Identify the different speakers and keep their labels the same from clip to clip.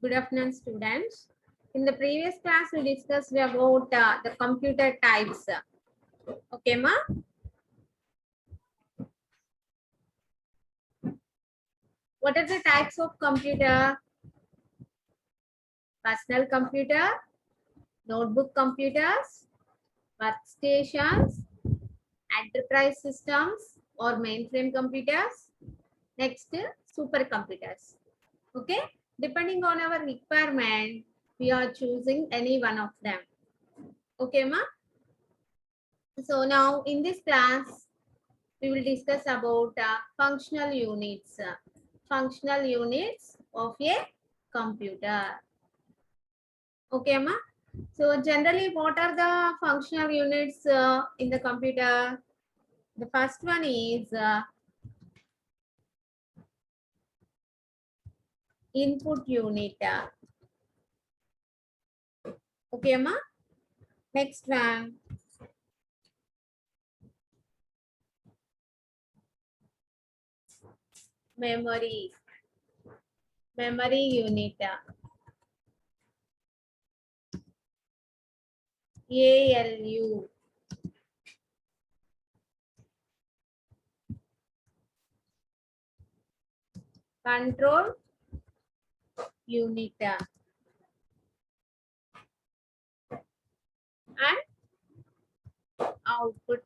Speaker 1: Good afternoon, students. In the previous class, we discussed about the computer types. Okay, ma? What are the types of computer? Personal computer, notebook computers, workstations, enterprise systems or mainframe computers. Next, supercomputers. Okay, depending on our requirement, we are choosing any one of them. Okay, ma? So now in this class, we will discuss about functional units. Functional units of a computer. Okay, ma? So generally, what are the functional units in the computer? The first one is input unit. Okay, ma? Next one, memory. Memory unit. ALU. Control unit. And output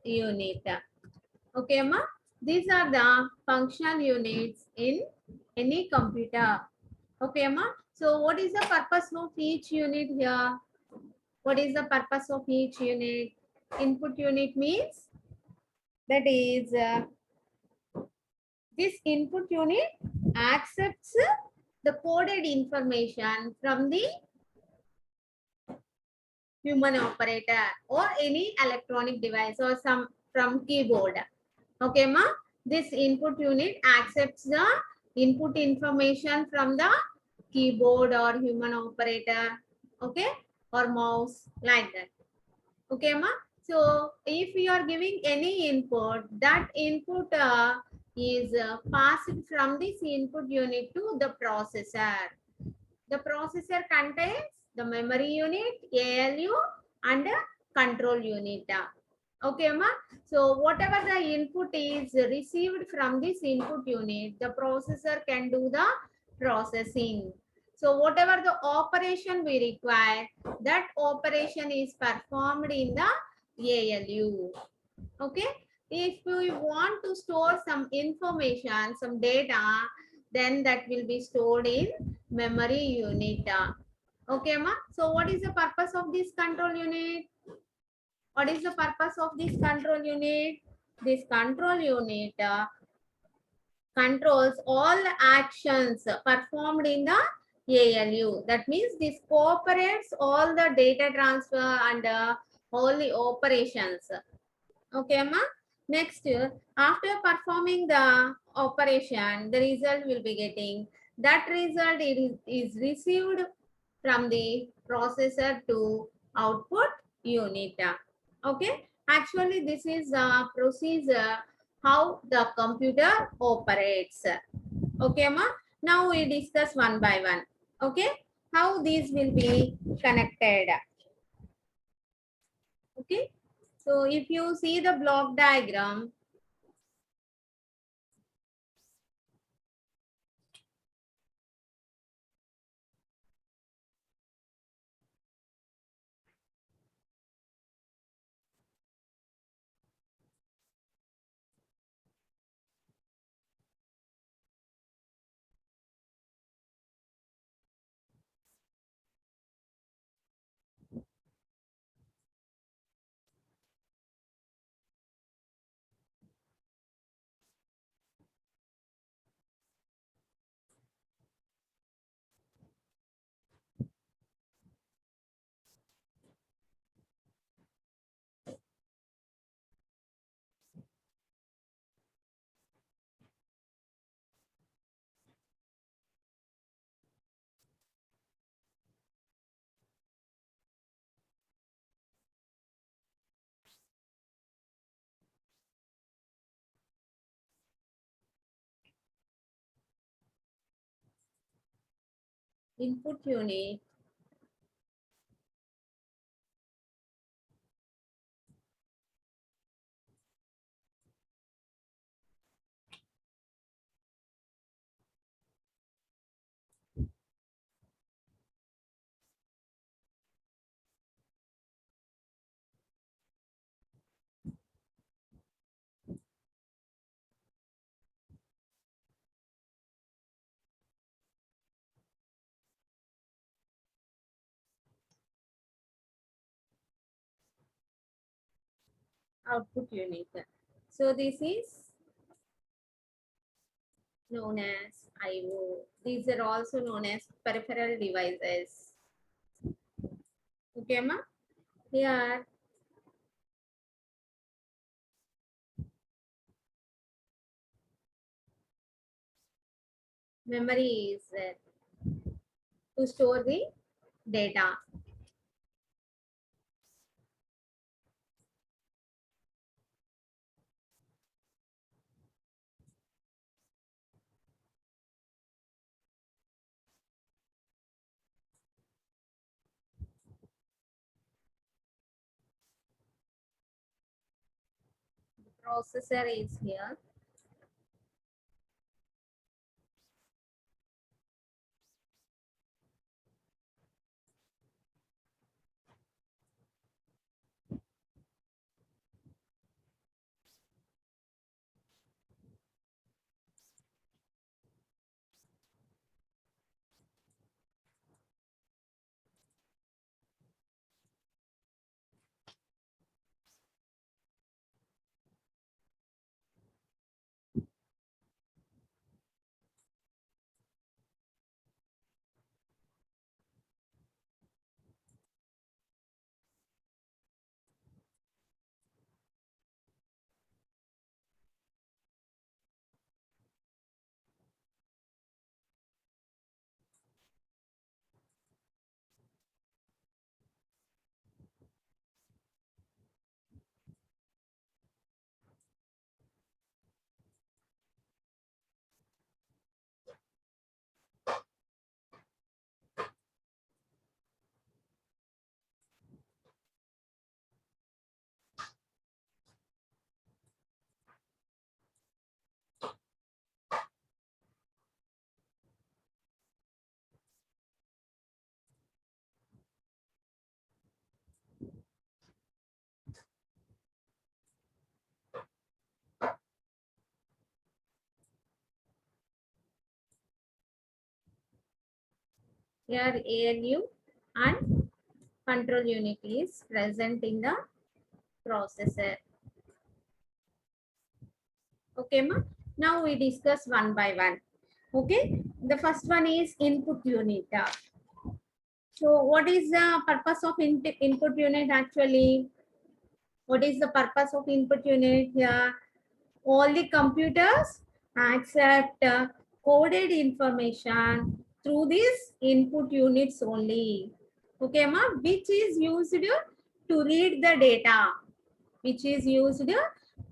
Speaker 1: unit. Okay, ma? These are the functional units in any computer. Okay, ma? So what is the purpose of each unit here? What is the purpose of each unit? Input unit means that is this input unit accepts the coded information from the human operator or any electronic device or some from keyboard. Okay, ma? This input unit accepts the input information from the keyboard or human operator, okay, or mouse, like that. Okay, ma? So if you are giving any input, that input is passed from this input unit to the processor. The processor contains the memory unit, ALU, and control unit. Okay, ma? So whatever the input is received from this input unit, the processor can do the processing. So whatever the operation we require, that operation is performed in the ALU. Okay. If we want to store some information, some data, then that will be stored in memory unit. Okay, ma? So what is the purpose of this control unit? What is the purpose of this control unit? This control unit controls all actions performed in the ALU. That means this cooperates all the data transfer and all the operations. Okay, ma? Next, after performing the operation, the result will be getting. That result is received from the processor to output unit. Okay, actually this is a procedure how the computer operates. Okay, ma? Now we discuss one by one. Okay, how these will be connected. Okay, so if you see the block diagram, input unit output unit. So this is known as IO. These are also known as peripheral devices. Okay, ma? Here, memory is to store the data. Processor is here. Here ALU and control unit is present in the processor. Okay, ma? Now we discuss one by one. Okay, the first one is input unit. So what is the purpose of input unit actually? What is the purpose of input unit here? All the computers accept coded information through these input units only. Okay, ma? Which is used to read the data. Which is used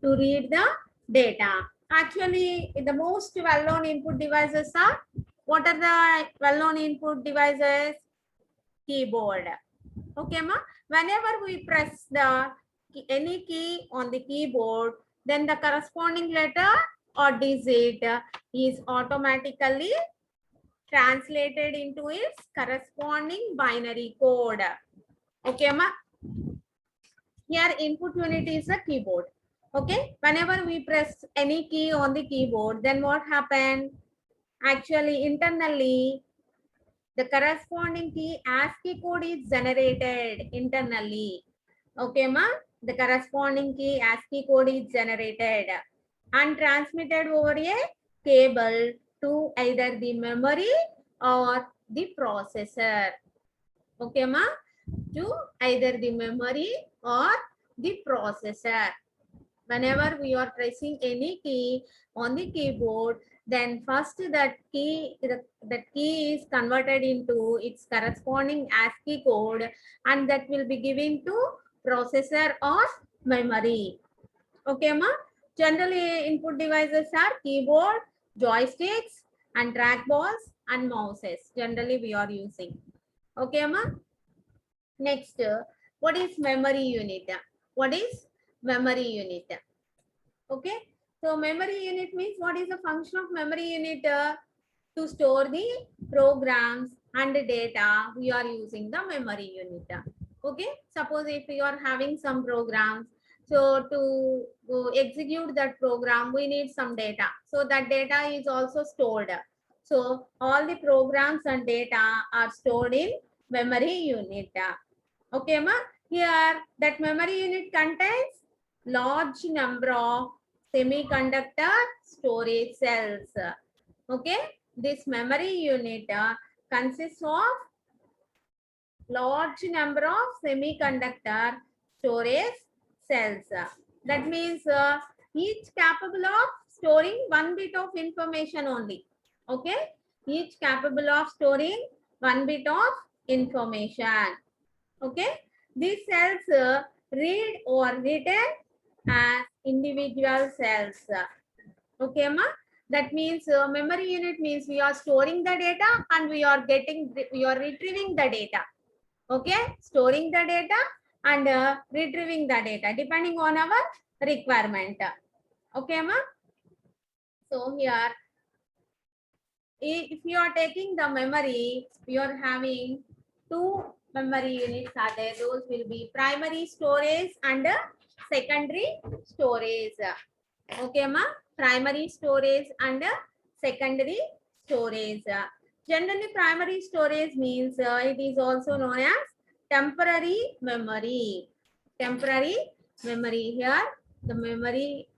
Speaker 1: to read the data. Actually, the most well-known input devices are, what are the well-known input devices? Keyboard. Okay, ma? Whenever we press any key on the keyboard, then the corresponding letter or digit is automatically translated into its corresponding binary code. Okay, ma? Here input unit is a keyboard. Okay, whenever we press any key on the keyboard, then what happened? Actually, internally, the corresponding key ASCII code is generated internally. Okay, ma? The corresponding key ASCII code is generated and transmitted over a cable to either the memory or the processor. Okay, ma? To either the memory or the processor. Whenever we are pressing any key on the keyboard, then first that key is converted into its corresponding ASCII code, and that will be given to processor or memory. Okay, ma? Generally, input devices are keyboard, joysticks, and trackballs, and mouses. Generally, we are using. Okay, ma? Next, what is memory unit? What is memory unit? Okay. So memory unit means what is the function of memory unit? To store the programs and the data, we are using the memory unit. Okay. Suppose if you are having some programs, so to execute that program, we need some data. So that data is also stored. So all the programs and data are stored in memory unit. Okay, ma? Here, that memory unit contains large number of semiconductor storage cells. Okay, this memory unit consists of large number of semiconductor storage cells. That means each capable of storing 1 bit of information only. Okay, each capable of storing 1 bit of information. Okay, these cells read or written as individual cells. Okay, ma? That means memory unit means we are storing the data and we are retrieving the data. Okay, storing the data and retrieving the data depending on our requirement. Okay, ma? So here, if you are taking the memory, you are having two memory units are there. Those will be primary storage and secondary storage. Okay, ma? Primary storage and secondary storage. Generally, primary storage means it is also known as temporary memory. Temporary memory. Here, the memory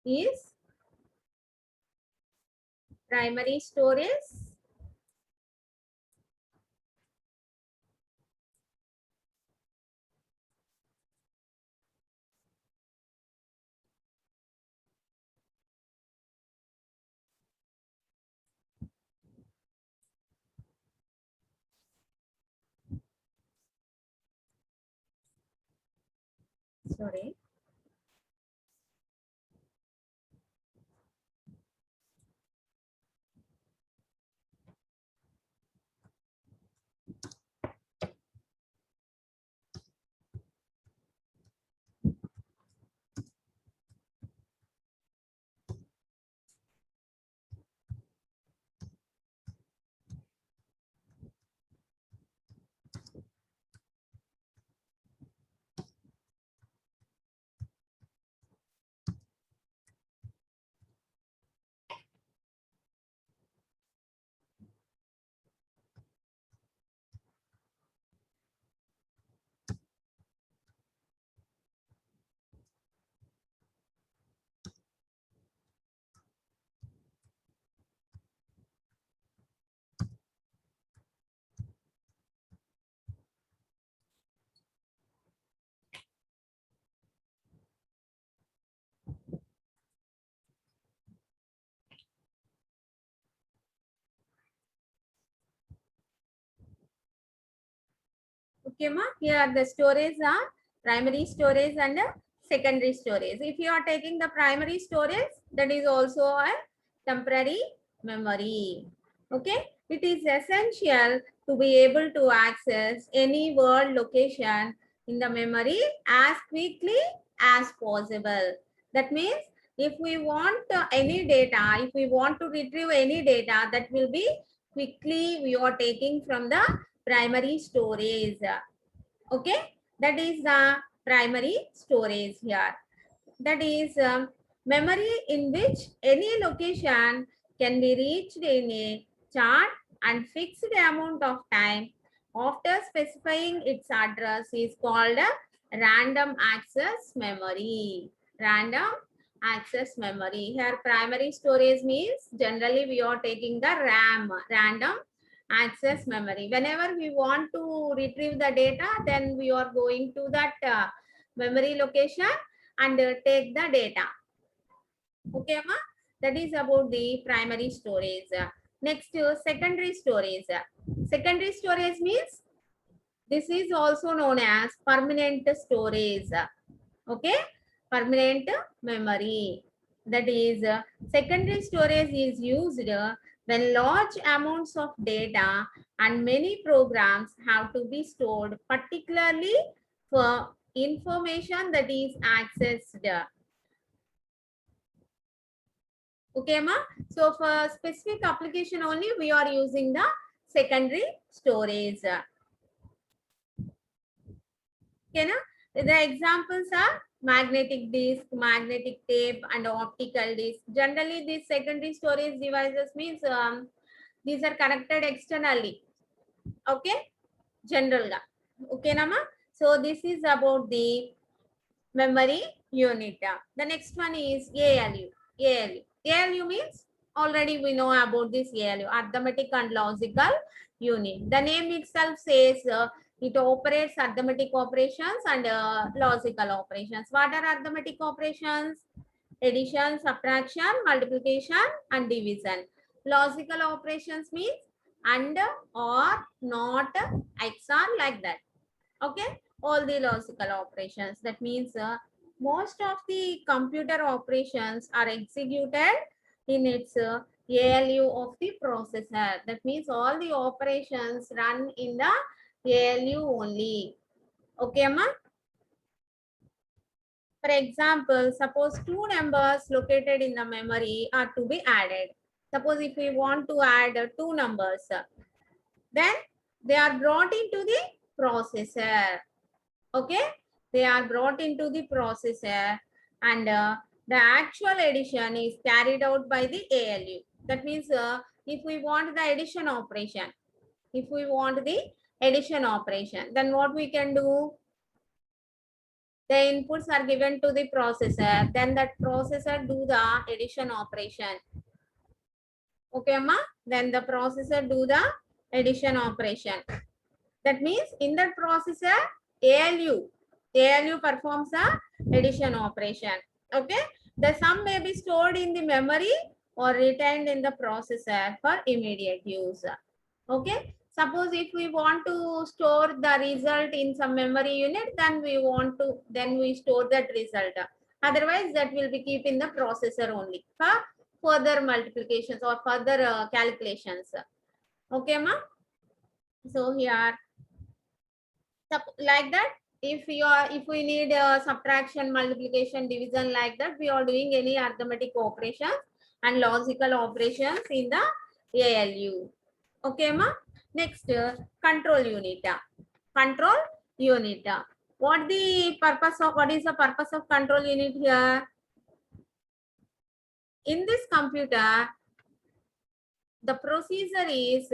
Speaker 1: is primary storage. Sorry. Okay, ma? Here the storage are primary storage and secondary storage. If you are taking the primary storage, that is also a temporary memory. Okay, it is essential to be able to access any world location in the memory as quickly as possible. That means if we want any data, if we want to retrieve any data, that will be quickly we are taking from the primary storage. Okay, that is the primary storage here. That is memory in which any location can be reached in a chart and fixed amount of time after specifying its address is called a random access memory. Random access memory. Here primary storage means generally we are taking the RAM, random access memory. Whenever we want to retrieve the data, then we are going to that memory location and take the data. Okay, ma? That is about the primary storage. Next, secondary storage. Secondary storage means this is also known as permanent storage. Okay, permanent memory. That is, secondary storage is used When large amounts of data and many programs have to be stored, particularly for information that is accessed. Okay, ma? So for specific application only, we are using the secondary storage. Okay, na? The examples are magnetic disk, magnetic tape, and optical disk. Generally, these secondary storage devices means these are connected externally. Okay, general ga. Okay, nama. So this is about the memory unit. The next one is ALU. ALU. ALU means already we know about this ALU, arithmetic and logical unit. The name itself says it operates arithmetic operations and logical operations. What are arithmetic operations? Addition, subtraction, multiplication, and division. Logical operations means and, or, not, XOR, like that. Okay, all the logical operations. That means most of the computer operations are executed in its ALU of the processor. That means all the operations run in the ALU only. Okay, ma? For example, suppose two numbers located in the memory are to be added. Suppose if we want to add two numbers, then they are brought into the processor. Okay, they are brought into the processor, and the actual addition is carried out by the ALU. That means if we want the addition operation, then what we can do? The inputs are given to the processor, then that processor do the addition operation. Okay, ma? Then the processor do the addition operation. That means in that processor, ALU performs the addition operation. Okay, the sum may be stored in the memory or retained in the processor for immediate use. Okay, suppose if we want to store the result in some memory unit, then we store that result. Otherwise, that will be keep in the processor only for further multiplications or further calculations. Okay, ma? So here, like that, if we need subtraction, multiplication, division, like that, we are doing any arithmetic operations and logical operations in the ALU. Okay, ma? Next, control unit. Control unit. What is the purpose of control unit here? In this computer, the procedure is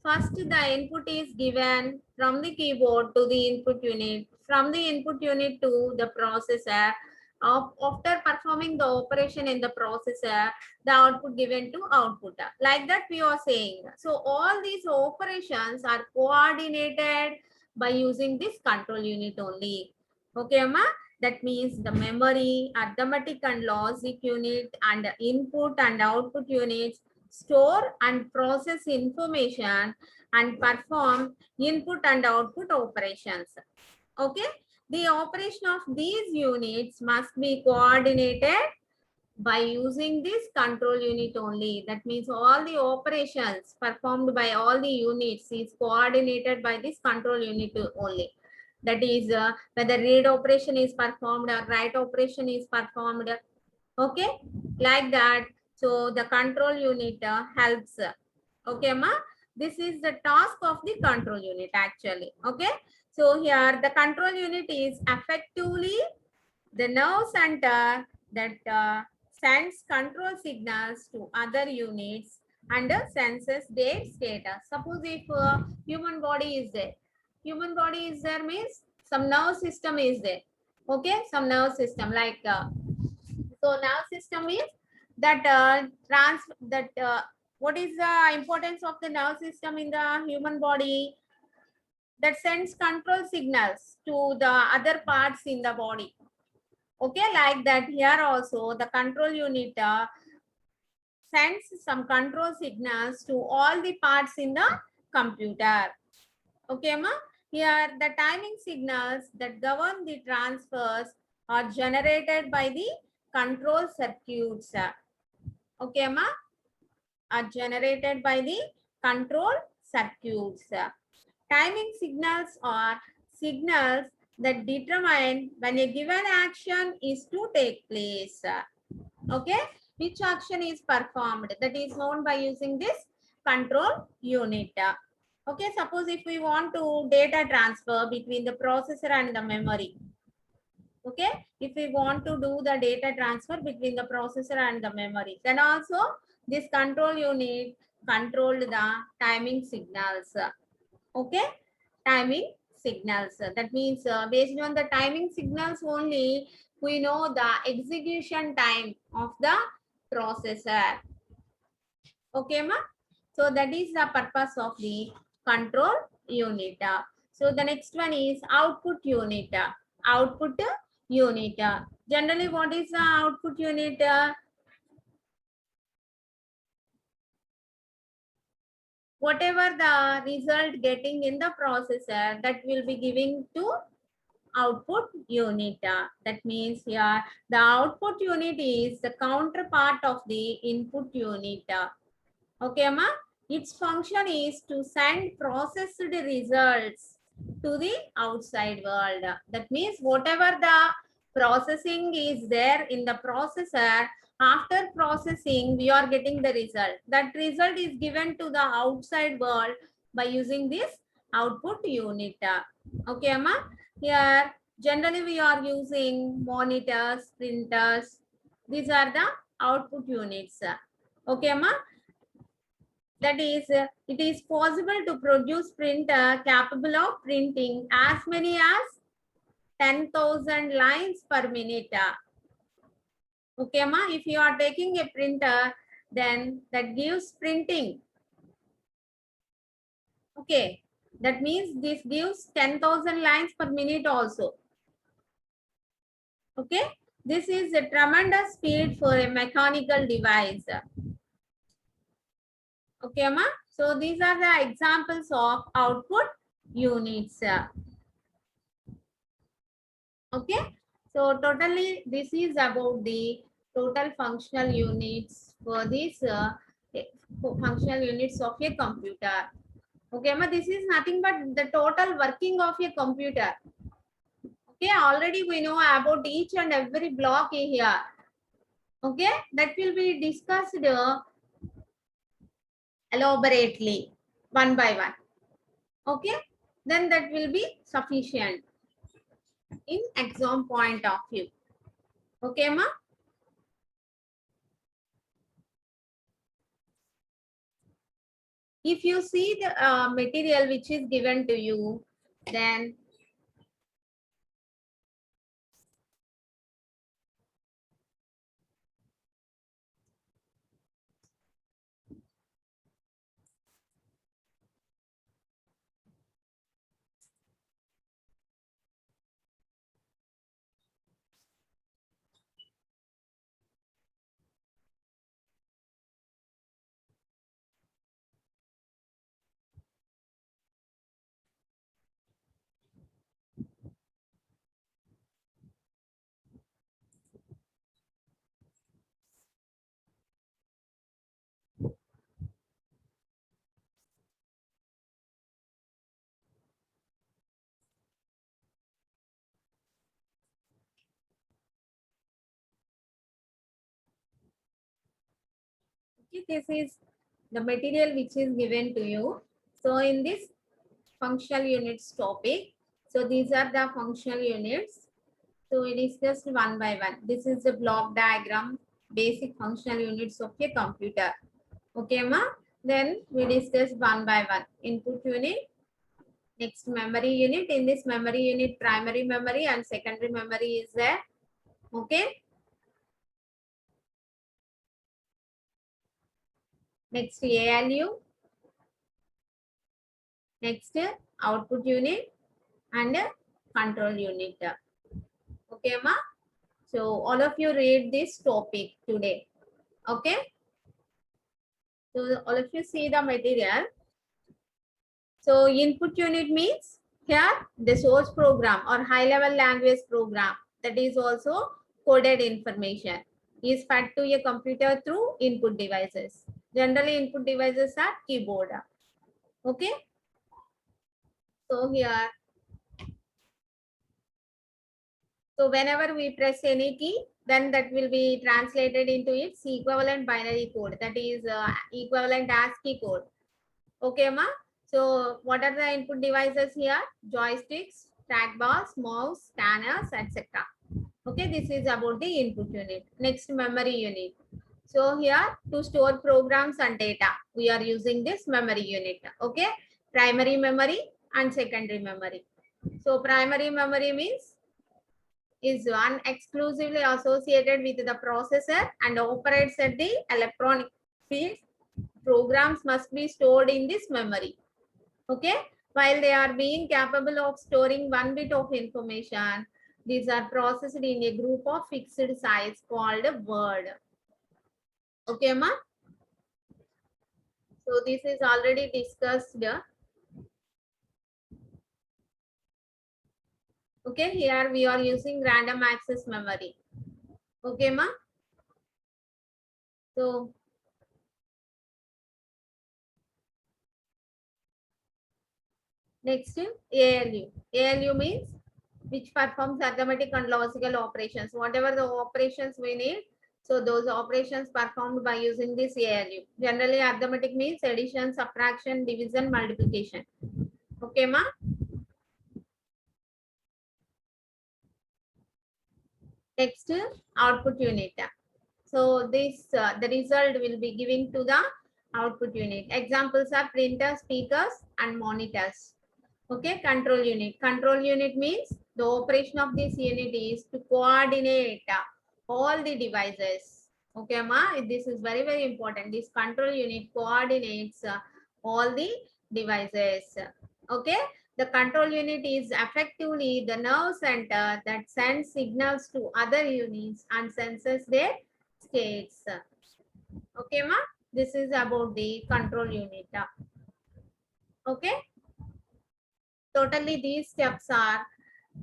Speaker 1: first the input is given from the keyboard to the input unit, from the input unit to the processor. After performing the operation in the processor, the output given to output. Like that we are saying. So all these operations are coordinated by using this control unit only. Okay, ma? That means the memory, arithmetic and logic unit, and input and output units store and process information and perform input and output operations. Okay, the operation of these units must be coordinated by using this control unit only. That means all the operations performed by all the units is coordinated by this control unit only. That is whether read operation is performed or write operation is performed. Okay, like that. So the control unit helps. Okay, ma? This is the task of the control unit actually. Okay, so here the control unit is effectively the nerve center that sends control signals to other units and senses their status. Suppose if human body is there means some nerve system is there. Okay, some nerve system like so nerve system is that what is the importance of the nerve system in the human body? That sends control signals to the other parts in the body. Okay, like that here also the control unit sends some control signals to all the parts in the computer. Okay, ma? Here the timing signals that govern the transfers are generated by the control circuits. Okay, ma? are generated by the control circuits. Timing signals are signals that determine when a given action is to take place. Okay, which action is performed, that is known by using this control unit. Okay, suppose if we want to data transfer between the processor and the memory. Okay, if we want to do the data transfer between the processor and the memory, then also this control unit controlled the timing signals. Okay, timing signals, that means based on the timing signals only we know the execution time of the processor. Okay ma, so that is the purpose of the control unit. So the next one is output unit. Output unit, generally what is the output unit? Whatever the result getting in the processor, that will be giving to output unit. That means here the output unit is the counterpart of the input unit. Okay ma, its function is to send processed results to the outside world. That means whatever the processing is there in the processor, after processing we are getting the result. That result is given to the outside world by using this output unit. Okay ma, here generally we are using monitors, printers. These are the output units. Okay ma, that is it is possible to produce printer capable of printing as many as 10,000 lines per minute. Okay ma, if you are taking a printer, then that gives printing. Okay, that means this gives 10,000 lines per minute also. Okay, this is a tremendous speed for a mechanical device. Okay ma, so these are the examples of output units. Okay, so totally this is about the total functional units for this functional units of a computer. Okay ma, this is nothing but the total working of a computer. Okay, already we know about each and every block here. Okay, that will be discussed elaborately one by one. Okay, then that will be sufficient in exam point of view. Okay ma, if you see the material which is given to you, then okay, this is the material which is given to you. So in this functional units topic, so these are the functional units. So we discussed one by one. This is the block diagram, basic functional units of a computer. Okay ma, then we discussed one by one. Input unit, next memory unit. In this memory unit, primary memory and secondary memory is there. Okay, next ALU, next output unit and control unit. Okay ma, so all of you read this topic today. Okay, so all of you see the material. So input unit means here the source program or high level language program, that is also coded information is fed to a computer through input devices. Generally, input devices are keyboard. Okay. So here, so whenever we press any key, then that will be translated into its equivalent binary code. That is equivalent ASCII code. Okay, ma. So what are the input devices here? Joysticks, trackballs, mouse, scanners, etc. Okay, this is about the input unit. Next, memory unit. So here to store programs and data, we are using this memory unit. Okay, primary memory and secondary memory. So primary memory means is one exclusively associated with the processor and operates at the electronic field. Programs must be stored in this memory. Okay, while they are being capable of storing 1 bit of information, these are processed in a group of fixed size called a word. Okay, ma. So this is already discussed. Okay, here we are using random access memory. Okay, ma. So next, ALU. ALU means which performs arithmetic and logical operations. Whatever the operations we need, so those operations performed by using this ALU. Generally, arithmetic means addition, subtraction, division, multiplication. Okay, ma. Next, output unit. So this the result will be giving to the output unit. Examples are printers, speakers, and monitors. Okay, control unit. Control unit means the operation of this unit is to coordinate all the devices. Okay, ma, this is very, very important. This control unit coordinates all the devices. Okay, the control unit is effectively the nerve center that sends signals to other units and senses their states. Okay, ma, this is about the control unit. Okay. Totally, these steps are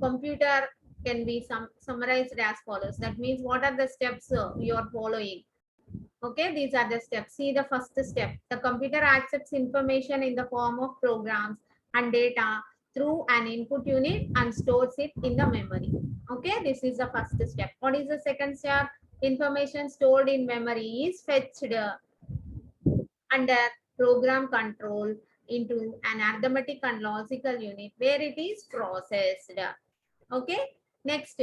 Speaker 1: computer can be summarized as follows. That means what are the steps you are following? Okay, these are the steps. See the first step. The computer accepts information in the form of programs and data through an input unit and stores it in the memory. Okay, this is the first step. What is the second step? Information stored in memory is fetched under program control into an arithmetic and logical unit where it is processed. Okay. Next,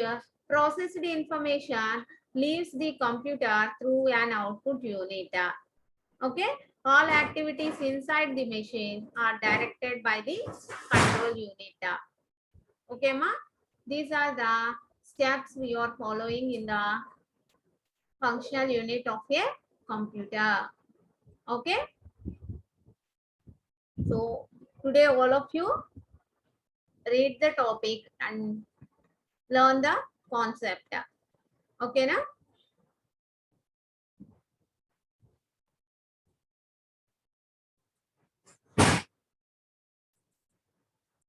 Speaker 1: processed information leaves the computer through an output unit. Okay. All activities inside the machine are directed by the control unit. Okay, ma. These are the steps we are following in the functional unit of a computer. Okay. So today all of you read the topic and learn the concept. Okay, na?